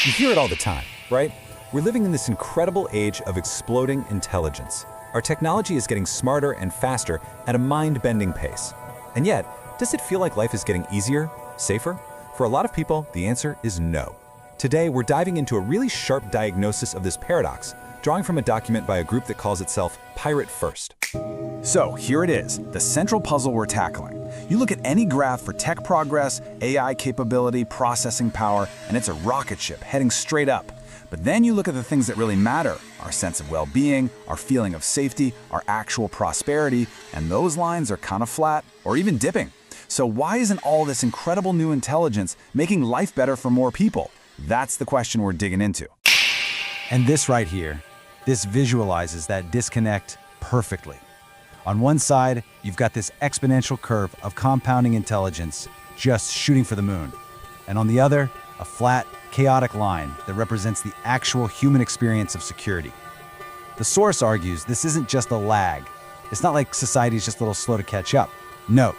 You hear it all the time, right? We're living in this incredible age of exploding intelligence. Our technology is getting smarter and faster at a mind-bending pace. And yet, does it feel like life is getting easier, safer? For a lot of people, the answer is no. Today, we're diving into a really sharp diagnosis of this paradox, drawing from a document by a group that calls itself Pirate First. So here it is, the central puzzle we're tackling. You look at any graph for tech progress, AI capability, processing power, and it's a rocket ship heading straight up. But then you look at the things that really matter, our sense of well-being, our feeling of safety, our actual prosperity, and those lines are kind of flat or even dipping. So why isn't all this incredible new intelligence making life better for more people? That's the question we're digging into. And this right here, this visualizes that disconnect perfectly. On one side, you've got this exponential curve of compounding intelligence just shooting for the moon. And on the other, a flat, chaotic line that represents the actual human experience of security. The source argues this isn't just a lag. It's not like society's just a little slow to catch up. No,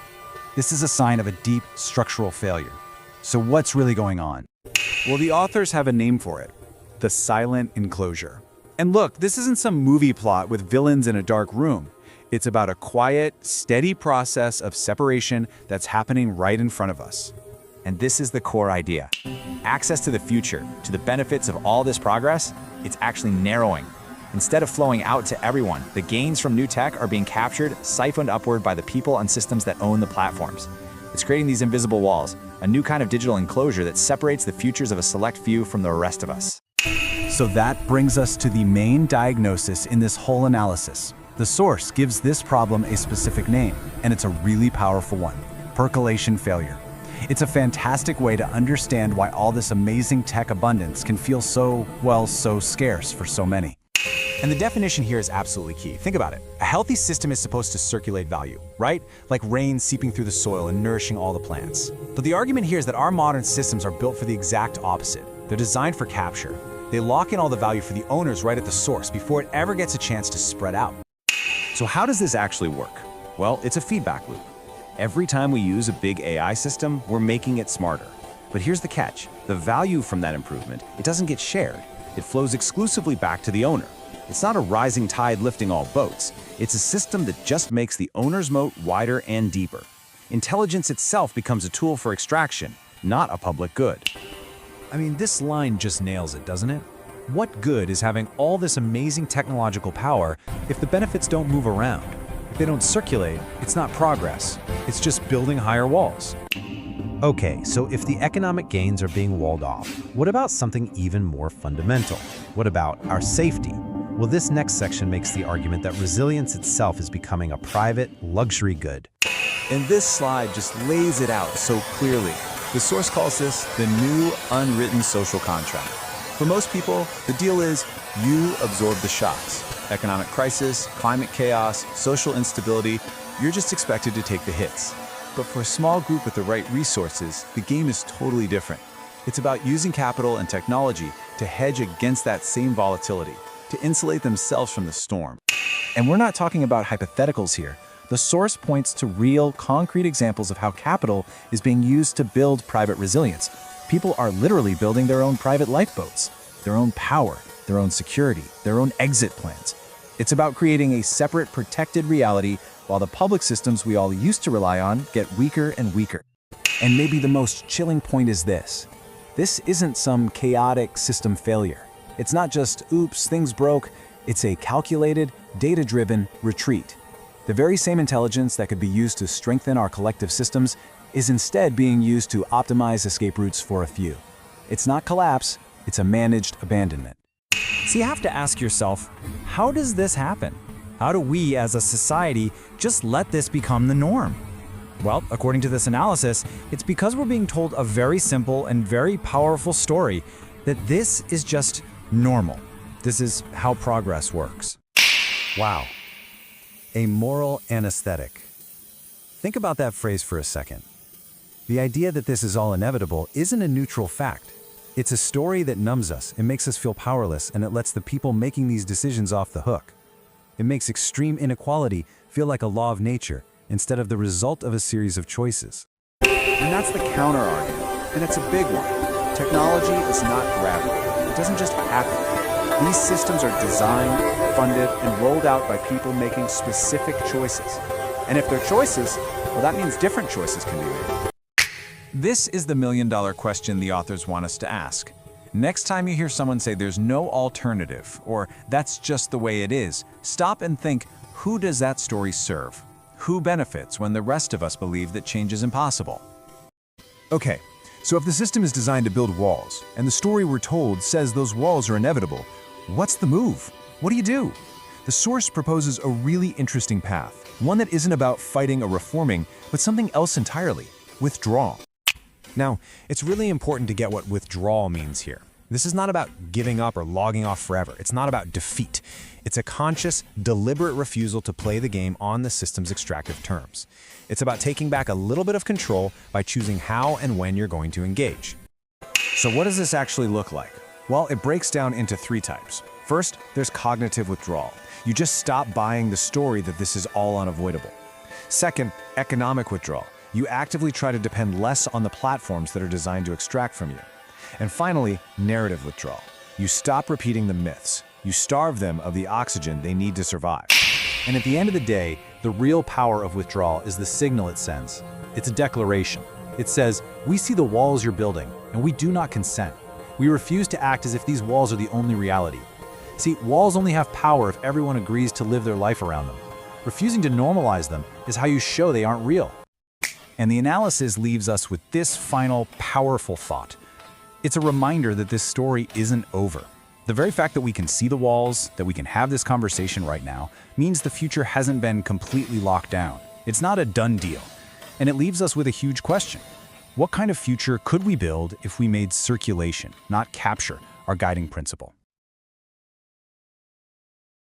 this is a sign of a deep structural failure. So what's really going on? Well, the authors have a name for it, the silent enclosure. And look, this isn't some movie plot with villains in a dark room. It's about a quiet, steady process of separation that's happening right in front of us. And this is the core idea. Access to the future, to the benefits of all this progress, it's actually narrowing. Instead of flowing out to everyone, the gains from new tech are being captured, siphoned upward by the people and systems that own the platforms. It's creating these invisible walls, a new kind of digital enclosure that separates the futures of a select few from the rest of us. So that brings us to the main diagnosis in this whole analysis. The source gives this problem a specific name, and it's a really powerful one: percolation failure. It's a fantastic way to understand why all this amazing tech abundance can feel so scarce for so many. And the definition here is absolutely key. Think about it. A healthy system is supposed to circulate value, right? Like rain seeping through the soil and nourishing all the plants. But the argument here is that our modern systems are built for the exact opposite. They're designed for capture. They lock in all the value for the owners right at the source before it ever gets a chance to spread out. So how does this actually work? Well, it's a feedback loop. Every time we use a big AI system, we're making it smarter. But here's the catch. The value from that improvement, it doesn't get shared. It flows exclusively back to the owner. It's not a rising tide lifting all boats. It's a system that just makes the owner's moat wider and deeper. Intelligence itself becomes a tool for extraction, not a public good. I mean, this line just nails it, doesn't it? What good is having all this amazing technological power if the benefits don't move around? If they don't circulate, it's not progress. It's just building higher walls. Okay, so if the economic gains are being walled off, what about something even more fundamental? What about our safety? Well, this next section makes the argument that resilience itself is becoming a private, luxury good. And this slide just lays it out so clearly. The source calls this the new unwritten social contract. For most people, the deal is you absorb the shocks. Economic crisis, climate chaos, social instability, you're just expected to take the hits. But for a small group with the right resources, the game is totally different. It's about using capital and technology to hedge against that same volatility, to insulate themselves from the storm. And we're not talking about hypotheticals here. The source points to real, concrete examples of how capital is being used to build private resilience. People are literally building their own private lifeboats, their own power, their own security, their own exit plans. It's about creating a separate, protected reality while the public systems we all used to rely on get weaker and weaker. And maybe the most chilling point is this. This isn't some chaotic system failure. It's not just, oops, things broke. It's a calculated, data-driven retreat. The very same intelligence that could be used to strengthen our collective systems is instead being used to optimize escape routes for a few. It's not collapse, it's a managed abandonment. So you have to ask yourself, how does this happen? How do we as a society just let this become the norm? Well, according to this analysis, it's because we're being told a very simple and very powerful story that this is just normal. This is how progress works. Wow. A moral anesthetic. Think about that phrase for a second. The idea that this is all inevitable isn't a neutral fact. It's a story that numbs us, it makes us feel powerless, and it lets the people making these decisions off the hook. It makes extreme inequality feel like a law of nature instead of the result of a series of choices. And that's the counter-argument, and it's a big one. Technology is not gravity. It doesn't just happen. These systems are designed, funded, and rolled out by people making specific choices. And if they're choices, well, that means different choices can be made. This is the million-dollar question the authors want us to ask. Next time you hear someone say there's no alternative, or that's just the way it is, stop and think, who does that story serve? Who benefits when the rest of us believe that change is impossible? Okay, so if the system is designed to build walls, and the story we're told says those walls are inevitable, what's the move? What do you do? The source proposes a really interesting path, one that isn't about fighting or reforming, but something else entirely: withdrawal. Now, it's really important to get what withdrawal means here. This is not about giving up or logging off forever. It's not about defeat. It's a conscious, deliberate refusal to play the game on the system's extractive terms. It's about taking back a little bit of control by choosing how and when you're going to engage. So what does this actually look like? Well, it breaks down into 3 types. First, there's cognitive withdrawal. You just stop buying the story that this is all unavoidable. Second, economic withdrawal. You actively try to depend less on the platforms that are designed to extract from you. And finally, narrative withdrawal. You stop repeating the myths. You starve them of the oxygen they need to survive. And at the end of the day, the real power of withdrawal is the signal it sends. It's a declaration. It says, we see the walls you're building, and we do not consent. We refuse to act as if these walls are the only reality. See, walls only have power if everyone agrees to live their life around them. Refusing to normalize them is how you show they aren't real. And the analysis leaves us with this final, powerful thought. It's a reminder that this story isn't over. The very fact that we can see the walls, that we can have this conversation right now, means the future hasn't been completely locked down. It's not a done deal. And it leaves us with a huge question. What kind of future could we build if we made circulation, not capture, our guiding principle?